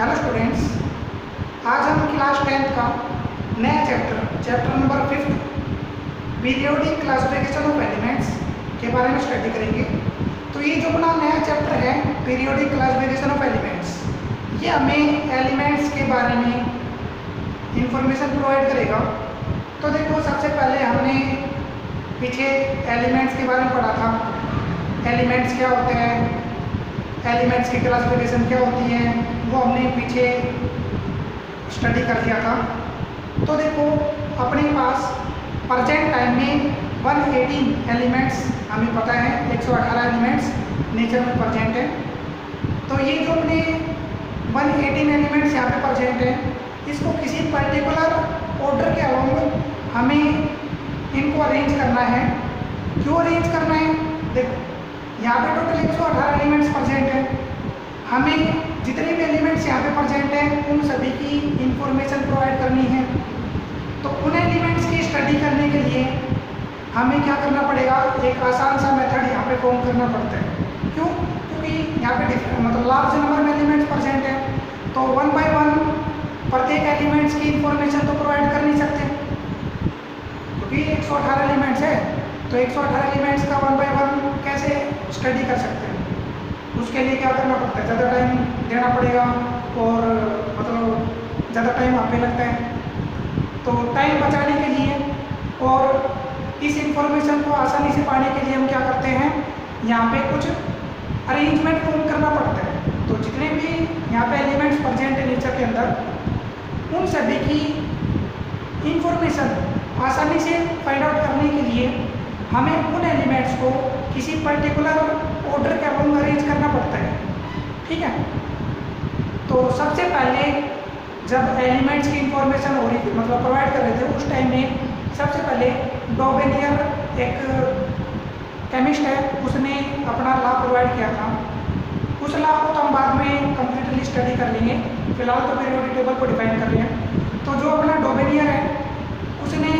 Hello students, आज हम class 10th का नया chapter number 5 periodic classification of elements के बारे में स्टडी करेंगे। तो ये जो अपना नया चैप्टर है पीरियोडिक क्लासिफिकेशन ऑफ एलिमेंट्स, ये हमें एलिमेंट्स के बारे में इंफॉर्मेशन प्रोवाइड करेगा। तो देखो, सबसे पहले हमने पीछे एलिमेंट्स के बारे में पढ़ा था। एलिमेंट्स क्या होते हैं, एलिमेंट्स की क्लासिफिकेशन क्या होती है, वो हमने पीछे स्टडी कर लिया था। तो देखो, अपने पास प्रेजेंट टाइम में 118 एलिमेंट्स हमें पता है, 118 एलिमेंट्स नेचर में प्रेजेंट है। तो ये जो अपने 118 एलिमेंट्स यहाँ पे प्रेजेंट है, इसको किसी पर्टिकुलर ऑर्डर के अलावा हमें इनको अरेंज करना है। क्यों अरेंज करना है? देखो, यहाँ पे टोटल 118 एलिमेंट्स प्रेजेंट है। हमें जितने भी एलिमेंट्स यहाँ पे प्रेजेंट हैं उन सभी की इंफॉर्मेशन प्रोवाइड करनी है। तो उन एलिमेंट्स की स्टडी करने के लिए हमें क्या करना पड़ेगा, एक आसान सा मेथड यहाँ पे फॉर्म करना पड़ता है। क्यों? क्योंकि यहाँ पे मतलब लार्ज नंबर में एलिमेंट्स प्रेजेंट है, तो 1 बाय 1 प्रत्येक एलिमेंट्स की इंफॉर्मेशन तो प्रोवाइड कर नहीं सकते, क्योंकि 118 एलिमेंट्स है। तो 118 एलिमेंट्स का 1 बाय 1 कैसे स्टडी कर सकते हैं? उसके लिए क्या करना पड़ता है, ज़्यादा टाइम देना पड़ेगा और मतलब ज़्यादा टाइम वहाँ पे लगता है। तो टाइम बचाने के लिए और इस इंफॉर्मेशन को आसानी से पाने के लिए हम क्या करते हैं, यहाँ पे कुछ अरेंजमेंट फॉर्म करना पड़ता है। तो जितने भी यहाँ पे एलिमेंट्स प्रेजेंट है नेचर के अंदर, उन सभी की इंफॉर्मेशन आसानी से फाइंड आउट करने के लिए हमें उन एलिमेंट्स को किसी पर्टिकुलर ऑर्डर के अलावा अरेंज करना पड़ता है। ठीक है? तो सबसे पहले जब एलिमेंट्स की इंफॉर्मेशन हो रही थी, मतलब प्रोवाइड कर रहे थे, उस टाइम में सबसे पहले डॉबेनियर एक केमिस्ट है, उसने अपना लॉ प्रोवाइड किया था। उस लॉ को तो हम बाद में कंप्लीटली स्टडी कर लेंगे, फिलहाल तो पीरियोडिक टेबल को डिफाइन कर रहे हैं। तो जो अपना डॉबेनियर है, उसने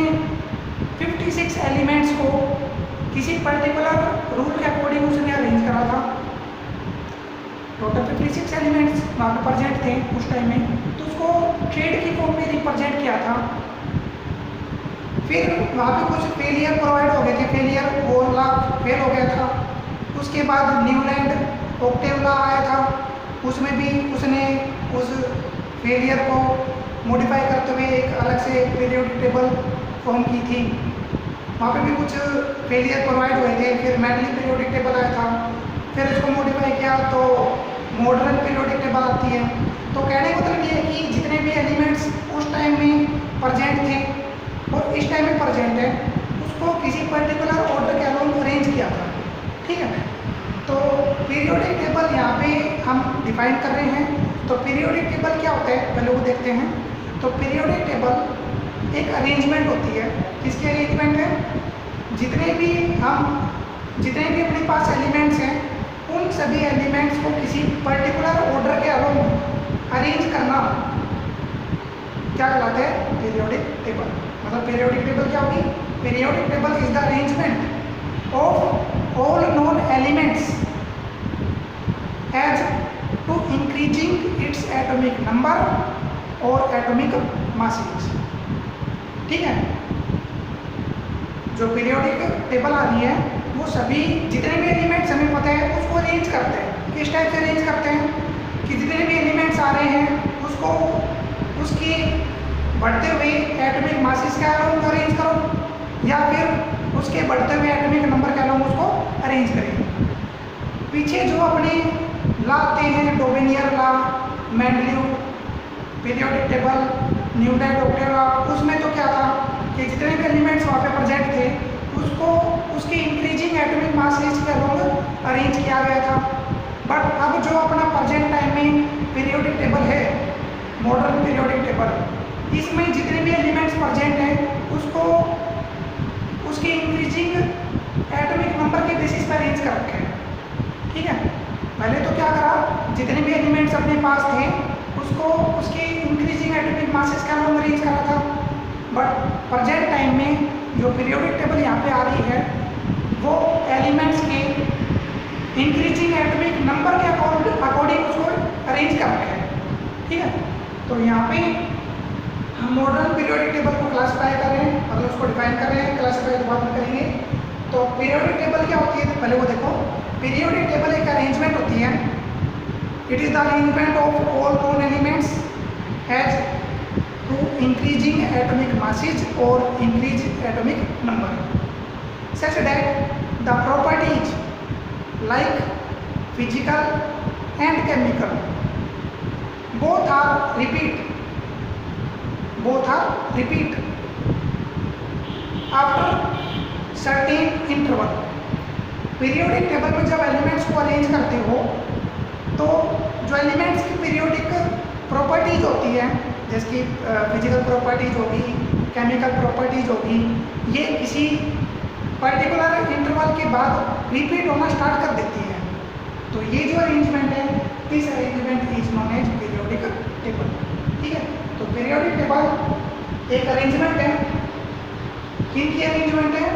56 एलिमेंट्स को किसी पर्टिकुलर रूल के अकॉर्डिंग उसने अरेंज करा था। टोटल 56 एलिमेंट्स वहाँ पे प्रेजेंट थे उस टाइम में, तो उसको ट्रेड की फॉर्म में रिप्रेजेंट किया था। फिर वहाँ पे कुछ फेलियर प्रोवाइड हो गए थे, फेलियर और लॉ फेल हो गया था। उसके बाद न्यूलैंड ऑक्टेव लॉ आया था, उसमें भी उसने उस फेलियर को मॉडिफाई करते हुए एक अलग से पीरियोडिक टेबल फॉर्म की थी। वहाँ पे भी कुछ फेलियर प्रोवाइड हुए थे। फिर मैडली पीरियोडिक टेबल आया था, फिर उसको मॉडिफाई किया तो मॉडर्न पीरियोडिक टेबल आती है। तो कहने का मतलब ये है कि जितने भी एलिमेंट्स उस टाइम में प्रेजेंट थे और इस टाइम में प्रेजेंट है, उसको किसी पर्टिकुलर ऑर्डर के अलावा अरेंज किया था। ठीक है? तो पीरियोडिक टेबल यहाँ पे हम डिफाइन कर रहे हैं। तो पीरियोडिक टेबल क्या होता है, पहले वो देखते हैं। तो पीरियोडिक टेबल एक अरेंजमेंट होती है। किसकी अरेंजमेंट है? जितने भी अपने पास एलिमेंट्स हैं, उन सभी एलिमेंट्स को किसी पर्टिकुलर ऑर्डर के अलावा अरेंज करना क्या कहलाता है? Periodic table. मतलब पीरियोडिक टेबल क्या होगी? Periodic table is the arrangement of all known elements as to increasing its atomic number और एटॉमिक मासेज। ठीक है? जो पीरियोडिक टेबल आ रही है, वो सभी जितने भी एलिमेंट्स हमें पता है उसको अरेंज करते हैं। किस टाइप से अरेंज करते हैं कि जितने भी एलिमेंट्स आ रहे हैं उसको उसकी बढ़ते हुए एटॉमिक मासेस के अलावा अरेंज करो, या फिर उसके बढ़ते हुए एटॉमिक नंबर के अलावा उसको अरेंज करें। पीछे जो अपने लॉ आते हैं, Dobereiner law, Mendeleev periodic table, Newland octave law, उसमें तो क्या था कि जितने भी एलिमेंट्स वहाँ पे प्रेजेंट थे उसको उसकी इंक्रीजिंग एटॉमिक मासेज के अलावा अरेंज किया गया था। बट अब जो अपना प्रेजेंट टाइम में पीरियोडिक टेबल है, मॉडर्न पीरियोडिक टेबल, इसमें जितने भी एलिमेंट्स प्रेजेंट हैं उसको उसकी इंक्रीजिंग एटॉमिक नंबर के बेसिस पर अरेंज कर रखे हैं। ठीक है? पहले तो क्या करा, जितने भी एलिमेंट्स अपने पास थे उसको उसकी इंक्रीजिंग एटॉमिक मासेस के अलावा अरेंज करा था। बट प्रेजेंट टाइम में जो पीरियोडिक टेबल यहाँ पे आ रही है, वो एलिमेंट्स के इंक्रीजिंग एटॉमिक नंबर के अकॉर्डिंग उसको अरेंज कर रखे हैं। ठीक है। तो यहाँ पे हम मॉडर्न पीरियोडिक टेबल को क्लासिफाई कर रहे हैं, मतलब उसको डिफाइन कर रहे हैं, क्लासिफाई तो बाद में करेंगे। तो पीरियोडिक टेबल क्या होती है, पहले वो देखो। पीरियोडिक टेबल एक अरेंजमेंट होती है। It is the arrangement of all known elements has to increasing atomic masses और increase atomic number such that the properties like physical and chemical both are repeat after certain interval। Periodic table में जब elements को arrange करते हो तो जो elements की periodic properties होती है, जैसे कि फिजिकल प्रॉपर्टीज होगी, केमिकल प्रॉपर्टीज होगी, ये किसी पर्टिकुलर इंटरवल के बाद रिपीट होना स्टार्ट कर देती है। तो ये जो अरेंजमेंट है, this arrangement is known as periodic table. ठीक है। तो पीरियोडिक टेबल एक अरेंजमेंट है। किनकी अरेंजमेंट है?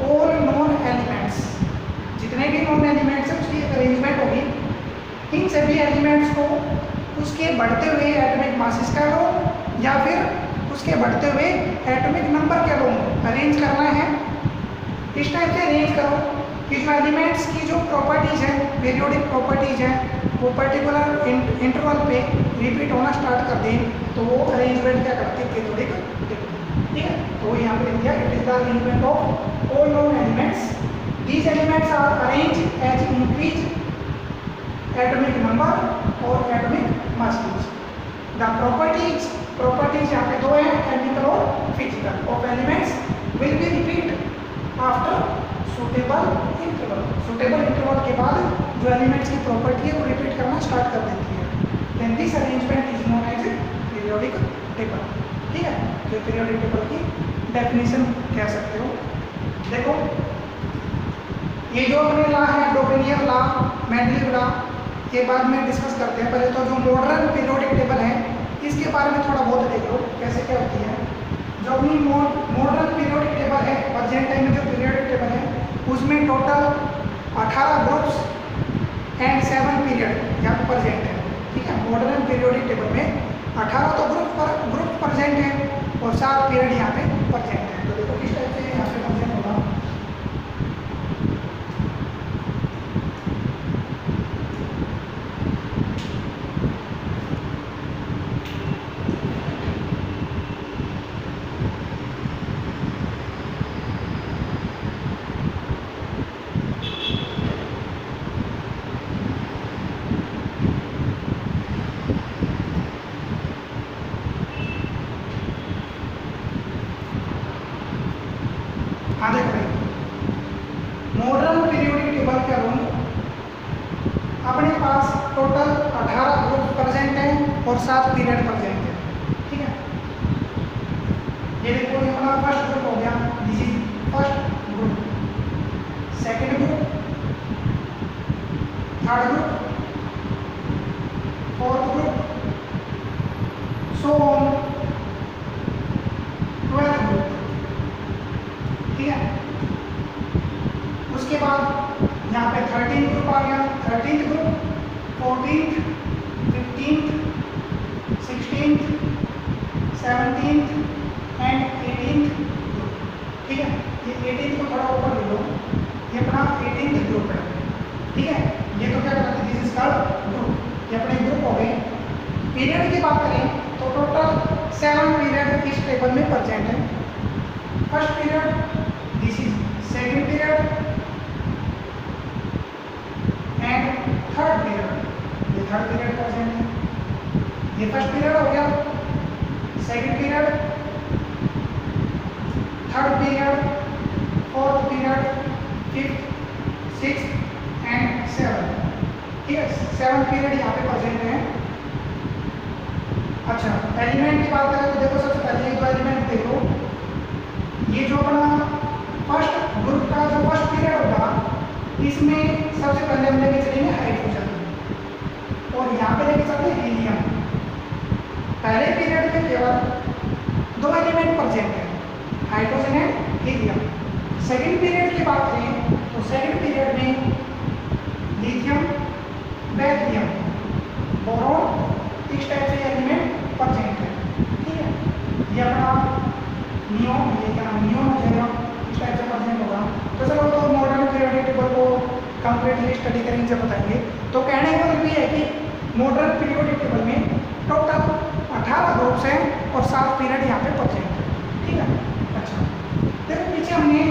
ऑल नोन एलिमेंट्स, जितने भी नोन एलिमेंट्स हैं उसकी एक अरेंजमेंट होगी। इन सभी एलिमेंट्स को उसके बढ़ते हुए एटॉमिक मासेस का लो या फिर उसके बढ़ते हुए एटॉमिक नंबर के लो अरेंज करना है। इस टाइप से अरेंज करो कि जो एलिमेंट्स की जो प्रॉपर्टीज हैं, पीरियोडिक प्रॉपर्टीज हैं, वो पर्टिकुलर इंटरवल पे रिपीट होना स्टार्ट कर दें, तो वो अरेंजमेंट क्या करते हैं? Periodic table. ठीक है। तो यहाँ पे लिख दिया, it is the arrangement of all known elements, these elements are arrange as increase atomic number और एटॉमिक मासेज। द प्रॉपर्टीज यहाँ पे दो हैं, केमिकल और physical, of elements will be repeat after suitable interval. Suitable interval के बाद जो elements की प्रॉपर्टी है वो रिपीट करना स्टार्ट कर देती है। Then this arrangement is known as periodic table. ठीक है। तो पीरियोडिक टेबल की डेफिनेशन कह सकते हो। देखो, ये जो अपने लॉ है, डोबेनियर लॉ, मेंडलीव लॉ, ये बाद में डिस्कस करते हैं। पहले तो जो मॉडर्न पीरियोडिक टेबल है इसके बारे में थोड़ा बहुत देख लो कैसे क्या होती है। जो अपनी मॉडर्न पीरियोडिक टेबल है, प्रेजेंट टाइम में जो पीरियोडिक टेबल है उसमें टोटल 18 ग्रुप्स एंड 7 पीरियड यहाँ पर प्रेजेंट है। ठीक है। मॉडर्न पीरियोडिक टेबल में 18 तो ग्रुप प्रेजेंट है और 7 पीरियड यहाँ पे प्रेजेंट है। तो देखो किस टाइप से यहाँ पे प्रेजेंट होगा। हाँ देखो भाई, मॉडर्न पीरियोडिक टेबल के अनुसार अपने पास टोटल 18 ग्रुप प्रेजेंट हैं और 7 पीरियड प्रेजेंट है। ठीक है। ये देखो, ये अपना फर्स्ट ग्रुप हो गया, this is first group, second group, third group, fourth group, so on 12th group. ठीक है। उसके बाद यहाँ पे 13 ग्रुप आ गया, 13th group, 14th, 15th, 16th, 17th and 18th group. ठीक है। ये 18th को थोड़ा ऊपर ले लो, ये अपना 18th ग्रुप है। ठीक है। ये तो क्या करते हैं, दिस इज कॉल्ड ग्रुप, ये अपने ग्रुप हो गए। पीरियड की बात करें तो टोटल 7 पीरियड इस टेबल में प्रेजेंट है। First period, this is second period and third period, ये थर्ड पीरियड प्रेजेंट है। ये फर्स्ट पीरियड हो गया, second period, third period, fourth period, fifth, sixth and seven. ठीक है। 7 पीरियड यहाँ पे प्रेजेंट है। अच्छा, एलिमेंट की बात करें तो देखो, सबसे पहले ये दो एलिमेंट देखो, ये जो अपना फर्स्ट ग्रुप का जो फर्स्ट पीरियड होगा इसमें सबसे पहले हम लेके चलेंगे हाइड्रोजन और यहाँ पे लेके चलते हैं हीलियम। पहले पीरियड में केवल 2 एलिमेंट प्रेजेंट है, hydrogen and helium. Second period की बात करें तो सेकंड पीरियड में लिथियम, बेरिलियम, बोरॉन, इस टाइप से कंप्लीटली स्टडी करेंगे जब बताएंगे। तो कहने का मतलब ये है कि मॉडर्न पीरियोडिक टेबल में टोटल 18 ग्रुप्स हैं और 7 पीरियड यहाँ पे प्रेजेंट है, ठीक है। अच्छा, देखो पीछे हमने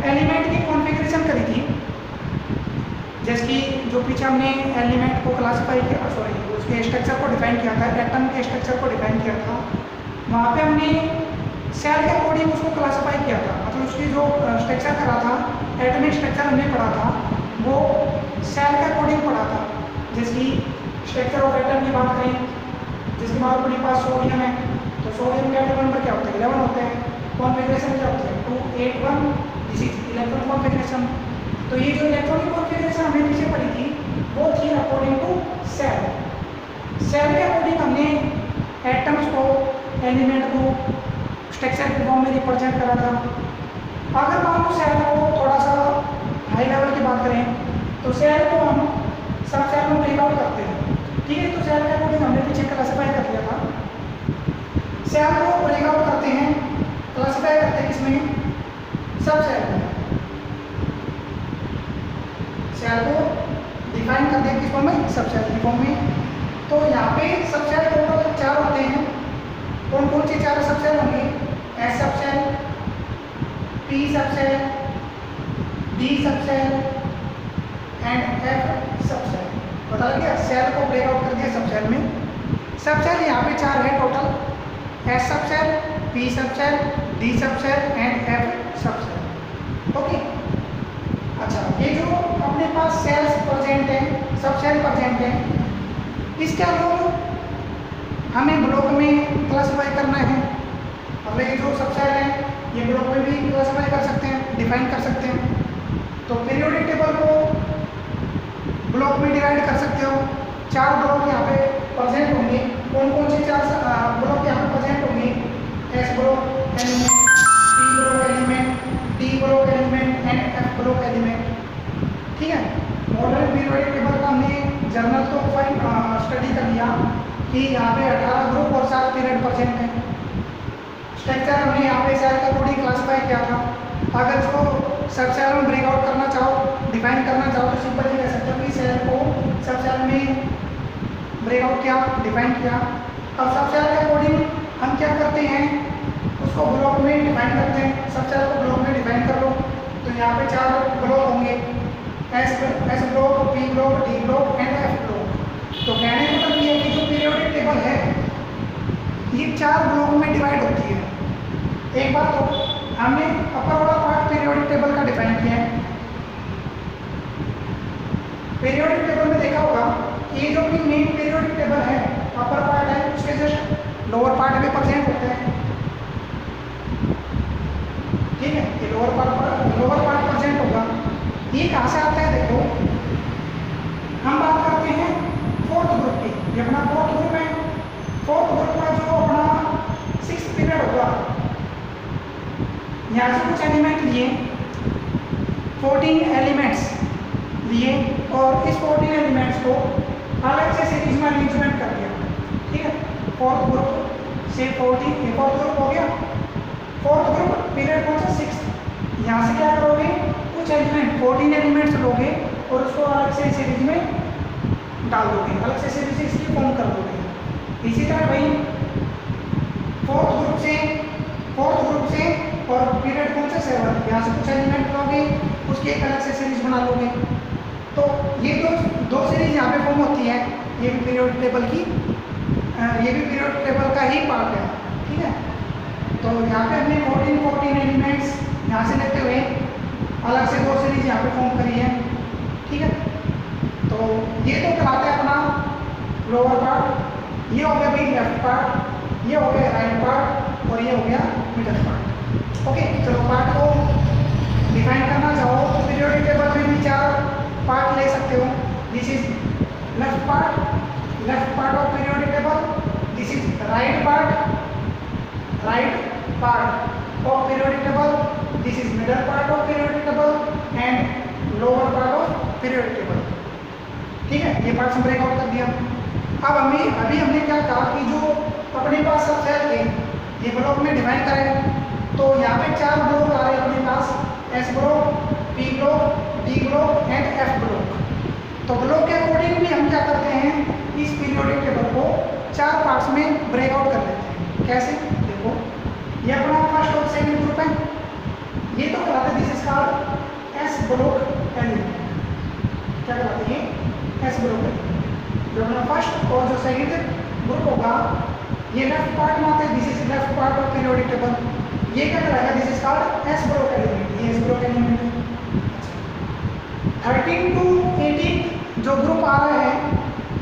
एलिमेंट की कॉन्फ़िगरेशन करी थी, जैसे कि जो पीछे हमने एलिमेंट को क्लासिफाई किया, सॉरी उसके स्ट्रक्चर को डिफाइन किया था, एटम के स्ट्रक्चर को डिफाइन किया था, वहाँ पे हमने सेल के अकॉर्डिंग उसको क्लासिफाई किया था। मतलब उसकी जो स्ट्रक्चर करा था, एटमिक स्ट्रक्चर हमने पढ़ा था, वो सेल के अकॉर्डिंग पढ़ा था। जैसे कि स्ट्रक्चर ऑफ एटम की बात करें, जिसके बाद अपने पास सोडियम है, तो सोडियम के एटम नंबर क्या होते हैं, 11 होते हैं। कॉन्फ़िगरेशन क्या होते हैं, 2 8 1, दिस इज इलेक्ट्रॉन कॉन्फ़िगरेशन। तो ये जो इलेक्ट्रॉनिक कॉन्फ़िगरेशन हमने पीछे पढ़ी थी, वो थी अकॉर्डिंग टू सेल। सेल के अकॉर्डिंग हमने एटम्स को, एलिमेंट को स्ट्रक्चर के फॉर्म में रिप्रेजेंट करा था। अगर मान लो सेल को थोड़ा सा हाई लेवल की बात करें, तो सेल को हम सब सेल में ब्रेकआउट करते हैं, ठीक है। तो सेल के अकॉर्डिंग हमने पीछे क्लासिफाई कर दिया था। सेल को ब्रेकआउट करते हैं, क्लासिफाई करते हैं किसमें, सब सेल में। सेल को डिफाइन कर दिया किस फॉर्म में, सब सेल की फॉर्म में। तो यहाँ पे सब सेल टोटल 4 होते हैं। कौन कौन से 4 सब सेल होंगे, एस सब सेल, पी सब सेल, डी सब सेल एंड एफ सब सेल। पता लग गया, सेल को ब्रेकआउट कर दिया सब सेल में। सब सेल यहाँ पे 4 है टोटल, एस सब सेल, पी सब सेल, डी सब सेल एंड एफ सब सेल, ओके। अच्छा, ये जो अपने पास सेल्स प्रेजेंट है, सब सेल प्रेजेंट है, इसके अलावा हमें ब्लॉक में क्लासिफाई करना है। मतलब ये जो सब सेल है, ये ब्लॉक में भी क्लासिफाई कर सकते हैं, डिफाइन कर सकते हैं। तो पीरियोडिक टेबल को ब्लॉक में डिवाइड कर सकते हो। 4 ब्लॉक यहाँ पे प्रेजेंट होंगे। कौन कौन से 4 ब्लॉक यहाँ पे प्रेजेंट होंगे, S block element, P block element, D block element and F block element, ठीक है। मॉडर्न पीरियोडिक टेबल का हमने जर्नल तो फाइन स्टडी कर लिया कि यहाँ पे 18 ग्रुप और 7 पीरियड प्रेजेंट है। स्ट्रक्चर हमने यहाँ पे सेल का अकॉर्डिंग क्लासिफाई किया था। अगर इसको सब सेल में ब्रेकआउट करना चाहो, डिफाइन करना चाहो, तो सिंपल ही कह सकते हो कि सेल को सब सेल में ब्रेकआउट किया, डिफाइन किया। अब सब सेल के अकॉर्डिंग हम क्या करते हैं, उसको ब्लॉक में डिफाइन करते हैं। सब सेल को ब्लॉक में डिफाइन कर लो, तो यहाँ पे 4 ब्लॉक होंगे, S block, P block, D block and F block. तो कहने का मतलब ये है कि जो पीरियोडिक टेबल है, ये 4 ब्लॉक में डिवाइड होती है। एक बात तो हमने अपर वाला पार्ट पीरियोडिक टेबल का डिफाइन किया है। पीरियोडिक टेबल में देखा होगा, ये जो कि मेन पीरियोडिक टेबल है, अपर पार्ट है, उसके जस्ट लोअर पार्ट में प्रेजेंट होते हैं, ठीक है। ये लोअर पार्ट प्रेजेंट होगा। ये कहाँ से आता है, देखो हम बात करते हैं 4th ग्रुप की। ये अपना 4th ग्रुप है। 4th ग्रुप का जो अपना 6th पीरियड होगा, यहाँ से कुछ एलिमेंट लिए, 14 एलिमेंट्स लिए और इस 14 एलिमेंट्स को अलग से सीरीज में अरेंजमेंट कर दिया, ठीक है। 4th ग्रुप से 14, 4th ग्रुप हो गया। 4th ग्रुप पीरियड कौन सा, 6th। यहाँ से क्या करोगे, कुछ एलिमेंट 14 एलिमेंट्स लोगे और उसको अलग से सीरीज में डाल दोगे, अलग से सीरीज इसकी फॉर्म कर दोगे। इसी तरह भाई 4th ग्रुप से और पीरियड कौन सा, 7, यहाँ से कुछ एलिमेंट लोगे, उसकी एक अलग से सीरीज बना लोगे। तो ये दो सीरीज यहाँ पे फॉर्म होती है। ये भी पीरियोडिक टेबल की, ये भी पीरियोडिक टेबल का ही पार्ट है, ठीक है। तो यहाँ पे हमने 14 एलिमेंट्स यहाँ से लेते हुए अलग से 2 सीरीज यहाँ पे फॉर्म करी है, ठीक है। तो ये तो कहलाता है अपना लोअर पार्ट। ये हो गया भाई लेफ्ट पार्ट, ये हो गया राइट पार्ट और ये हो गया मिडल पार्ट, ओके। चलो पार्ट को डिफाइन करना चाहो तो पीरियोडिक टेबल में भी 4 पार्ट ले सकते हो। This is left part of periodic table, this is right part of periodic table, this is middle part of periodic table and lower part of periodic table, ठीक है। ये पार्ट ब्रेक आउट कर दिया। अब अभी हमने क्या कहा कि जो अपने पास सब सेल थे, ये ब्लॉक में डिवाइड करें, तो यहाँ पे 4 ब्लॉक आ रहे हैं अपने पास, एस ब्लॉक, पी क्या करते हैं, इस पीरियोडिक टेबल को 4 पार्ट्स में ब्रेकआउट कर लेते हैं। कैसे, देखो ये अपना फर्स्ट और सेकंड ग्रुप है, ये तो कहलाते हैं this is called s block element. क्या कहलाते हैं, एस ब्लॉक एलिमेंट। जो अपना फर्स्ट और जो सेकंड ग्रुप होगा ये लेफ्ट पार्ट में आते हैं, this is left part of periodic table, ये क्या कहलाएगा, this is called s block element, ये एस ब्लॉक एलिमेंट है। 13 टू 18 जो ग्रुप आ रहा है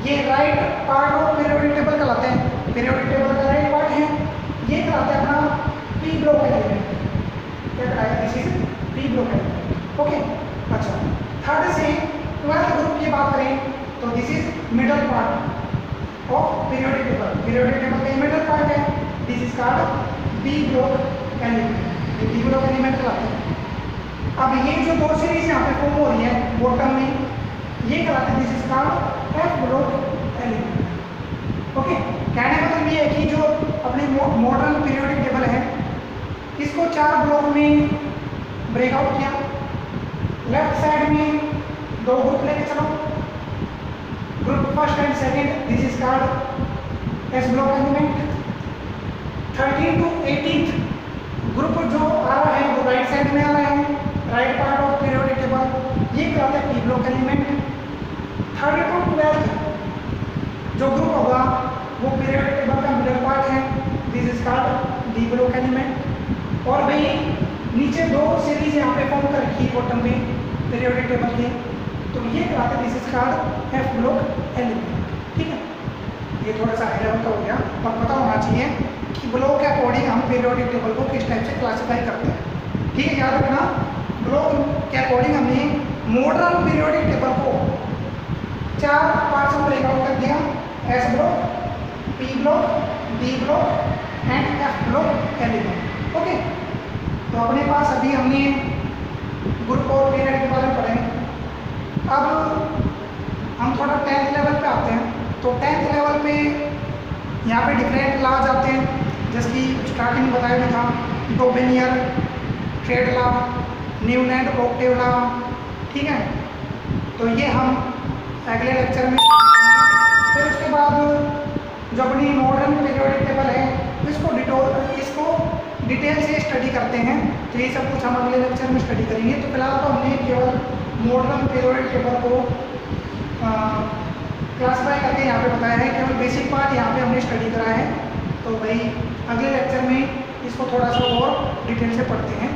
ये right part of periodic table कहलाते हैं, पीरियोडिक टेबल का राइट पार्ट है, ये कहलाते हैं अपना पी ब्लॉक एलिमेंट। क्या कहलाएगा, this is p block element. Okay, अच्छा 3rd से 12th ग्रुप की बात करें तो this is middle part of periodic table, periodic table का मिडल पार्ट है, this is called b block element, ये बी ब्लॉक एलिमेंट कहलाते हैं। अब ये जो दो सीरीज यहाँ पे फॉर्म हो रही है बॉटम में, ये कहलाते हैं this is called F block element. Okay, कहने का मतलब ये है कि जो अपने मॉडर्न पीरियोडिक टेबल है इसको 4 ब्लॉक में ब्रेकआउट किया, लेफ्ट साइड में 2 ग्रुप लेके चलो, group first and second, this is called s block element. 13 to 18 group जो आ रहा है वो राइट साइड में आ रहा है, right part of periodic table, ये कहलाता है P block element. 3rd to 12th जो ग्रुप होगा वो पीरियोडिक टेबल का मिडल पार्ट है, this is called D block element. और भाई नीचे 2 सीरीज यहाँ पे फॉर्म कर रखी है बॉटम में पीरियोडिक टेबल के, तो ये कहलाते हैं this is called F block element. ठीक है, ये थोड़ा सा हाई लेवल का हो गया, और पता होना चाहिए कि ब्लॉक के अकॉर्डिंग हम पीरियोडिक टेबल को किस टाइप से क्लासीफाई करते हैं। ठीक है, याद रखना ब्लॉक के अकॉर्डिंग हमने मॉडर्न पीरियोडिक टेबल को 4 पार्ट्स में ब्रेकआउट कर दिया, S block, P block, D block and F block element. Okay, तो अपने पास अभी हमने ग्रुप और पीरियड के बारे में पढ़ेंगे। अब हम थोड़ा 10th लेवल पे आते हैं, तो 10th लेवल पे यहाँ पे डिफरेंट लॉज आते हैं, जैसे कि स्टार्टिंग में बताया था Dobereiner, triad law, Newland octave law. ठीक है, तो ये हम अगले लेक्चर में फिर उसके बाद जो अपनी मॉडर्न पीरियोडिक टेबल है इसको डिटेल से स्टडी करते हैं, तो ये सब कुछ हम अगले लेक्चर में स्टडी करेंगे। तो फिलहाल तो हमने केवल मॉडर्न पीरियोडिक टेबल को क्लासीफाई करके यहाँ पे बताया है, केवल बेसिक पार्ट यहाँ पे हमने स्टडी करा है। तो भाई अगले लेक्चर में इसको थोड़ा सा और डिटेल से पढ़ते हैं।